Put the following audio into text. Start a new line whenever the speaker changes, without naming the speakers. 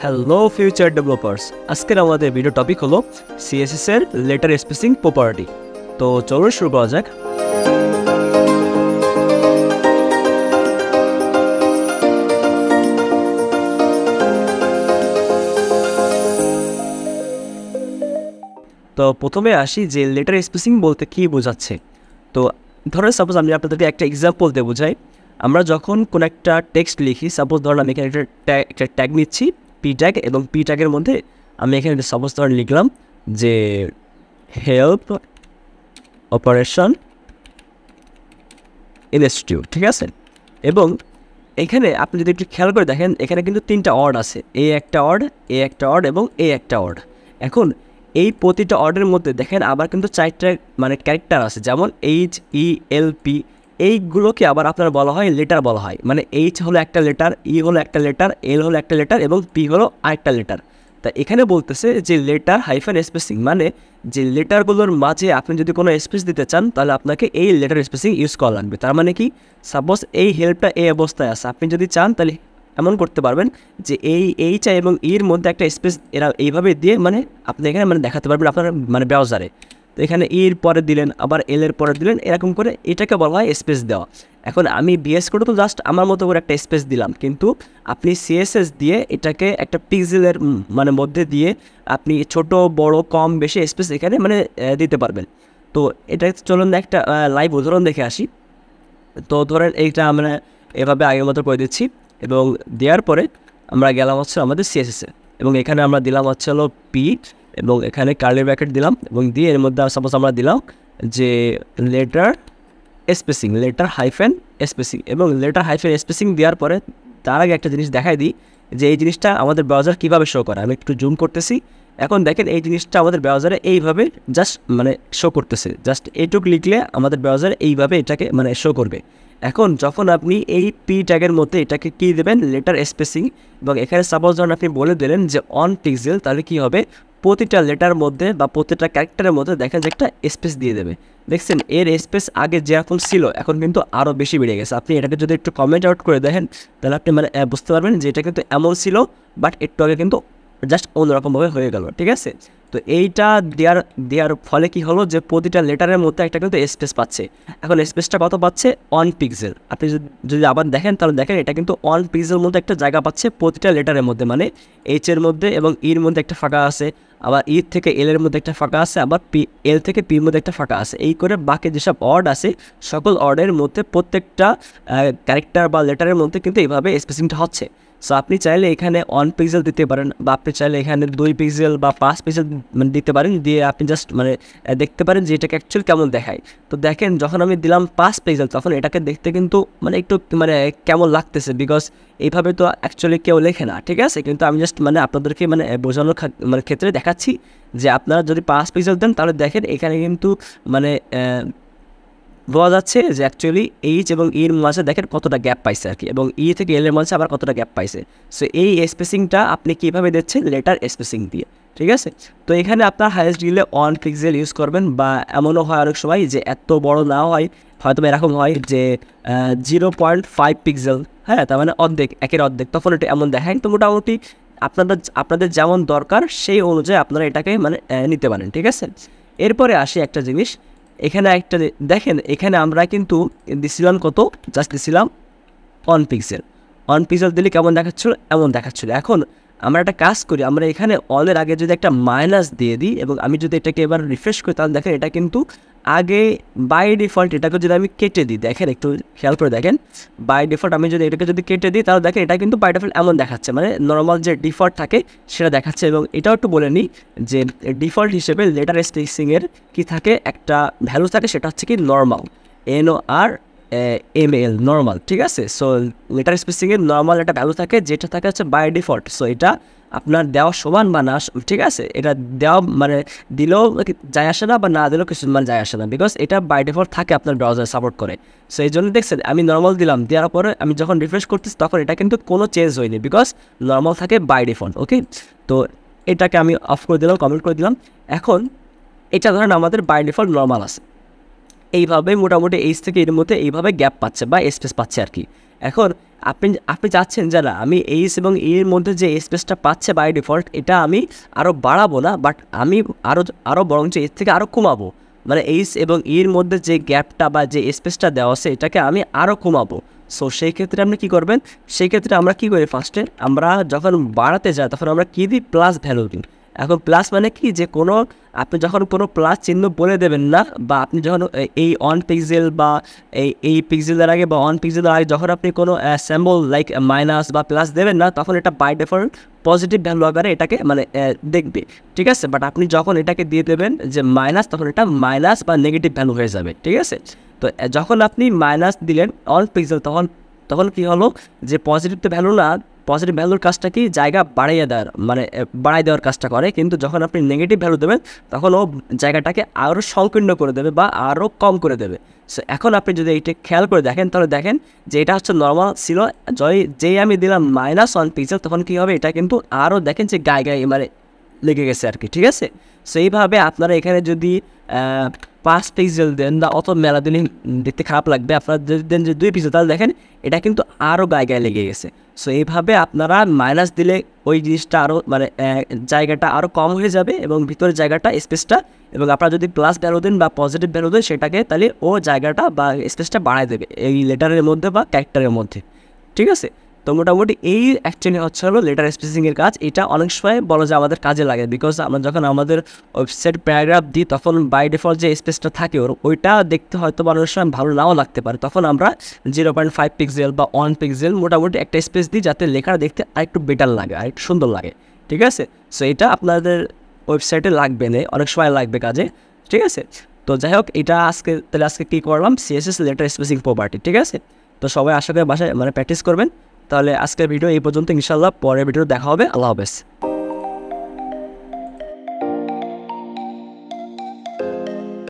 Hello future developers, আজকের আমাদের video topic হলো সিএসএস এর লেটার স্পেসিং প্রপার্টি। তো চলো শুরু করা যাক। তো প্রথমে আসি যে লেটার স্পেসিং বলতে কী বোঝাচ্ছে। তো ধরো সাপোজ আমি আপনাদেরকে একটা এক্সাম্পল দিয়ে বোঝাই। আমরা যখন কোনো একটা টেক্সট লিখি, সাপোজ ধরুন আমি এখানে একটা ট্যাগ নিচ্ছি, পি ট্যাগ, এবং পি ট্যাগের মধ্যে আমি এখানে সাপোজ ধরুন লিখলাম যে হেল্প অপারেশন ইনস্টিটিউট, ঠিক আছে। এবং এখানে আপনি যদি একটু খেয়াল করে দেখেন, এখানে কিন্তু তিনটা ওয়ার্ড আছে, এ একটা ওয়ার্ড, এ একটা ওয়ার্ড এবং এ একটা ওয়ার্ড। এখন এই প্রতিটা ওয়ার্ডের মধ্যে দেখেন আবার কিন্তু চারটা ক্যারেক্টার আছে, যেমন এইচ, ই, এল, পি। এইগুলোকে আবার আপনার বলা হয় লেটার বলা হয়। মানে এইচ হলো একটা লেটার, ই হলো একটা লেটার, এল হলো একটা লেটার এবং পি হলো আরেকটা লেটার। তা এখানে বলতেছে যে লেটার হাইফেন স্পেসিং, মানে যে লেটারগুলোর মাঝে আপনি যদি কোনো স্পেস দিতে চান তাহলে আপনাকে এই লেটার স্পেসিং ইউজ করা লাগবে। তার মানে কি, সাপোজ এই হেল্পটা এই অবস্থায় আছে, আপনি যদি চান তাহলে এমন করতে পারবেন যে এই এইচ এবং ইর মধ্যে একটা স্পেস এরা এইভাবে দিয়ে আপনি এখানে দেখাতে পারবেন আপনার ব্রাউজারে। তো এখানে ইর পরে দিলেন, আবার এল এর পরে দিলেন, এরকম করে এটাকে বলা হয় স্পেস দেওয়া। এখন আমি বিএস কোডে তো জাস্ট আমার মতো করে একটা স্পেস দিলাম, কিন্তু আপনি সিএসএস দিয়ে এটাকে একটা পিক্সেলের মধ্যে দিয়ে আপনি ছোট বড় কম বেশি স্পেস এখানে দিতে পারবেন। তো এটা চলুন একটা লাইভ উদাহরণ দেখে আসি। তো ধরেন এইটা আমরা এভাবে আগের মতো করে দিচ্ছি, এবং দেওয়ার পরে আমরা গেলাম হচ্ছে আমাদের সিএসএসে, এবং এখানে আমরা দিলাম হচ্ছে হলো পি, এবং এখানে কার্লি ব্র্যাকেট দিলাম, এবং দিয়ে এর মধ্যে সাপোজ আমরা দিলাম যে letter spacing, letter hyphen spacing. এবং লেটার হাইফেন স্পেসিং দেওয়ার পরে তার আগে একটা জিনিস দেখাই দিই যে এই জিনিসটা আমাদের ব্রাউজার কীভাবে শো করে। আমি একটু জুম করতেছি। এখন দেখেন এই জিনিসটা আমাদের ব্রাউজারে এইভাবে জাস্ট শো করতেছে। জাস্ট এইটুকু লিখলে আমাদের ব্রাউজারে এইভাবে এটাকে শো করবে। এখন যখন আপনি এই পি ট্যাগের মধ্যে এটাকে কী দেবেন, লেটার স্পেসিং, এবং এখানে সাপোজ যখন আপনি বলে দিলেন যে অন পিক্সেল, তাহলে কী হবে, প্রতিটা লেটার মধ্যে বা প্রতিটা ক্যারেক্টারের মধ্যে দেখেন যে একটা স্পেস দিয়ে দেবে। দেখছেন এর স্পেস আগে যেরকম ছিল এখন কিন্তু আরও বেশি বেড়ে গেছে। আপনি এটাকে যদি একটু কমেন্ট আউট করে দেখেন তাহলে আপনি বুঝতে পারবেন যে এটা কিন্তু এমন ছিল, বাট একটু আগে কিন্তু জাস্ট অন্যরকমভাবে হয়ে গেল, ঠিক আছে। তো এইটা দেওয়ার ফলে কি হলো যে প্রতিটা লেটারের মধ্যে একটা কিন্তু স্পেস পাচ্ছে। এখন স্পেসটা কত পাচ্ছে, 1 পিক্সেল। আপনি যদি আবার দেখেন তাহলে দেখেন এটা কিন্তু 1 পিক্সেল মধ্যে একটা জায়গা পাচ্ছে প্রতিটা লেটারের মধ্যে, মানে এইচ এর মধ্যে এবং ইর মধ্যে একটা ফাঁকা আছে, আবার ই থেকে এল এর মধ্যে একটা ফাঁকা আছে, আবার এল থেকে পির মধ্যে একটা ফাঁকা আছে। এই করে বাকি যেসব ওয়ার্ড আছে সকল ওয়ার্ডের মধ্যে প্রত্যেকটা ক্যারেক্টার বা লেটারের মধ্যে কিন্তু এইভাবে স্পেসিংটা হচ্ছে। সো আপনি চাইলে এখানে 1 পিক্সেল দিতে পারেন, বা আপনি চাইলে এখানে 2 পিক্সেল বা 5 পিক্সেল দিতে পারেন। দিয়ে আপনি জাস্ট দেখতে পারেন যে এটাকে অ্যাকচুয়ালি কেমন দেখায়। তো দেখেন যখন আমি দিলাম 5 পিক্সেল তখন এটাকে দেখতে কিন্তু একটু কেমন লাগতেছে, বিকজ এইভাবে তো অ্যাকচুয়ালি কেউ লেখে না, ঠিক আছে। কিন্তু আমি জাস্ট আপনাদেরকে বোঝানোর ক্ষেত্রে দেখাচ্ছি যে আপনারা যদি 5 পিক্সেল দেন তাহলে দেখেন এখানে কিন্তু বোঝা যাচ্ছে যে অ্যাকচুয়ালি এইচ এবং ইর মাঝে দেখেন কতটা গ্যাপ পাইছে আর কি, এবং ই থেকে এল এর মাঝে আবার কতটা গ্যাপ পাইছে। সো এই স্পেসিংটা আপনি কীভাবে দিচ্ছেন, লেটার স্পেসিং দিয়ে, ঠিক আছে। তো এখানে আপনার হাইয়েস্ট দিলে 1 পিক্সেল ইউজ করবেন, বা এমনও হয় অনেক সময় যে এত বড় না হয়, হয়তো এরকম হয় যে 0.5 পিক্সেল, হ্যাঁ, তার মানে অর্ধেক, একের অর্ধেক, তখন এটা এমন দেখায়। তো মোটামুটি আপনাদের যেমন দরকার সেই অনুযায়ী আপনারা এটাকে নিতে পারেন, ঠিক আছে। এরপরে আসি একটা জিনিস, এখানে একটা দেখেন, এখানে আমরা কিন্তু দিছিলাম কত, জাস্ট দিছিলাম 1 পিক্সেল। 1 পিক্সেল দিলে কেমন দেখাচ্ছিল, এমন দেখাচ্ছিল। এখন আমরা একটা কাজ করি, আমরা এখানে অলের আগে যদি একটা মাইনাস দিয়ে দিই, এবং আমি যদি এটাকে এবার রিফ্রেশ করি তাহলে দেখেন এটা কিন্তু আগে বাই ডিফল্ট এটাকে যদি আমি কেটে দিই, দেখেন একটু খেয়াল করে দেখেন, বাই ডিফল্ট আমি যদি এটাকে যদি কেটে দিই তাহলে দেখেন এটা কিন্তু বাই ডিফল্ট এমন দেখাচ্ছে, নর্মাল যে ডিফল্ট থাকে সেটা দেখাচ্ছে। এবং এটাও একটু বলে নিই যে ডিফল্ট হিসেবে লেটার স্পেসিংয়ের কি থাকে, একটা ভ্যালু থাকে, সেটা হচ্ছে কি নর্মাল, NORMAL, নর্মাল, ঠিক আছে। সো লেটার স্পেসিংয়ের নর্মাল একটা ভ্যালু থাকে, যেটা থাকে হচ্ছে বাই ডিফল্ট। সো এটা আপনার দেওয়া সমান বা না, ঠিক আছে, এটা দেওয়া দিলেও যায় আসে না, বা না দিলেও কিছু যায় আসে না, বিকজ এটা বাই ডিফল্ট থাকে, আপনার ব্রাউজার সাপোর্ট করে। সো এই জন্য দেখছেন আমি নর্মাল দিলাম, দেওয়ার পরে আমি যখন রিফ্রেশ করতেছি তখন এটা কিন্তু কোনো চেঞ্জ হয়নি, বিকজ নর্মাল থাকে বাই ডিফল্ট, ওকে। তো এটাকে আমি অফ করে দিলাম, কমেন্ট করে দিলাম। এখন এটা ধরেন আমাদের বাই ডিফল্ট নর্মাল আছে, এইভাবে মোটামুটি এইচ থেকে এর মধ্যে এইভাবে গ্যাপ পাচ্ছে বা স্পেস পাচ্ছে আর কি। এখন আপনি চাচ্ছেন যে না আমি এইচ এবং ই এর মধ্যে যে স্পেসটা পাচ্ছে বাই ডিফল্ট এটা আমি আরও বাড়াবো না, বাট আমি আরও বরঞ্চ এর থেকে আরও কমাবো, মানে এইচ এবং ইর মধ্যে যে গ্যাপটা বা যে স্পেসটা দেওয়া আছে এটাকে আমি আরও কমাবো। সো সেই ক্ষেত্রে আপনি কী করবেন, সেই ক্ষেত্রে আমরা কী করি ফার্স্টে আমরা যখন বাড়াতে যাই তখন আমরা কী দিই প্লাস ভ্যালু দিই। এখন প্লাস মানে কি যে কোনো আপনি যখন কোনো প্লাস চিহ্ন বলে দেবেন না, বা আপনি যখন এই 1 পিক্সেল বা এই পিক্সেলের আগে বা 1 পিক্সেলের আগে যখন আপনি কোনো সিম্বল লাইক মাইনাস বা প্লাস দেবেন না তখন এটা বাই ডিফল্ট পজিটিভ ভ্যালু আকারে এটাকে মানে দেখবে, ঠিক আছে। বাট আপনি যখন এটাকে দিয়ে দেবেন যে মাইনাস তখন এটা মাইনাস বা নেগেটিভ ভ্যালু হয়ে যাবে, ঠিক আছে। তো যখন আপনি মাইনাস দিলেন 1 পিক্সেল তখন কী হলো যে পজিটিভ তো ভ্যালু না, পজিটিভ ভ্যালুর কাজটা কি জায়গা বাড়িয়ে দেওয়ার মানে বাড়াই দেওয়ার কাজটা করে, কিন্তু যখন আপনি নেগেটিভ ভ্যালু দেবেন তখন ও জায়গাটাকে আরও সংকীর্ণ করে দেবে বা আরও কম করে দেবে। সো এখন আপনি যদি এইটা খেয়াল করে দেখেন তাহলে দেখেন যে এটা হচ্ছে নর্মাল ছিল, যেই আমি দিলাম -1 পিক্সেল তখন কী হবে এটা কিন্তু আরও দেখেন যে গায়ে মানে লেগে গেছে আর কি, ঠিক আছে। সো এইভাবে আপনারা এখানে যদি 5 পিক্সেল দেন বা অত মেলা দিনই দেখতে খারাপ লাগবে, আপনারা যদি দেন যে 2 পিক্সেল তাহলে দেখেন এটা কিন্তু আরও গায়ে লেগে গেছে। সো এইভাবে আপনারা মাইনাস দিলে ওই জিনিসটা আরও মানে জায়গাটা আরও কম হয়ে যাবে এবং ভিতরের জায়গাটা স্পেসটা, এবং আপনারা যদি প্লাস ভ্যালু দেন বা পজিটিভ ভ্যালু দেন সেটাকে তাহলে ও জায়গাটা বা স্পেসটা বাড়ায় দেবে এই লেটারের মধ্যে বা ক্যারেক্টারের মধ্যে, ঠিক আছে। তো মোটামুটি এই অ্যাকচুয়ালি হচ্ছে হলো লেটার স্পেসিংয়ের কাজ। এটা অনেক সময় বলো যে আমাদের কাজে লাগে, বিকজ আমরা যখন আমাদের ওয়েবসাইট প্যারাগ্রাফ দিই তখন বাই ডিফল্ট যে স্পেসটা থাকে ওইটা দেখতে হয়তো অনেক সময় ভালো নাও লাগতে পারে, তখন আমরা 0.5 পিক্সেল বা 1 পিক্সেল মোটামুটি একটা স্পেস দিই যাতে লেখাটা দেখতে আরেকটু বেটার লাগে, আরেকটু সুন্দর লাগে, ঠিক আছে। সো এটা আপনাদের ওয়েবসাইটে লাগবে না, অনেক সময় লাগবে কাজে, ঠিক আছে। তো যাই হোক এটা আজকে কী করলাম সিএসএস লেটার স্পেসিং প্রপার্টি, ঠিক আছে। তো সবাই আশা করি বাসায় মানে প্র্যাকটিস করবেন। তাহলে আজকের ভিডিও এই পর্যন্ত, ইনশাল্লাহ পরের ভিডিও দেখা হবে। আল্লাহ হাফেজ।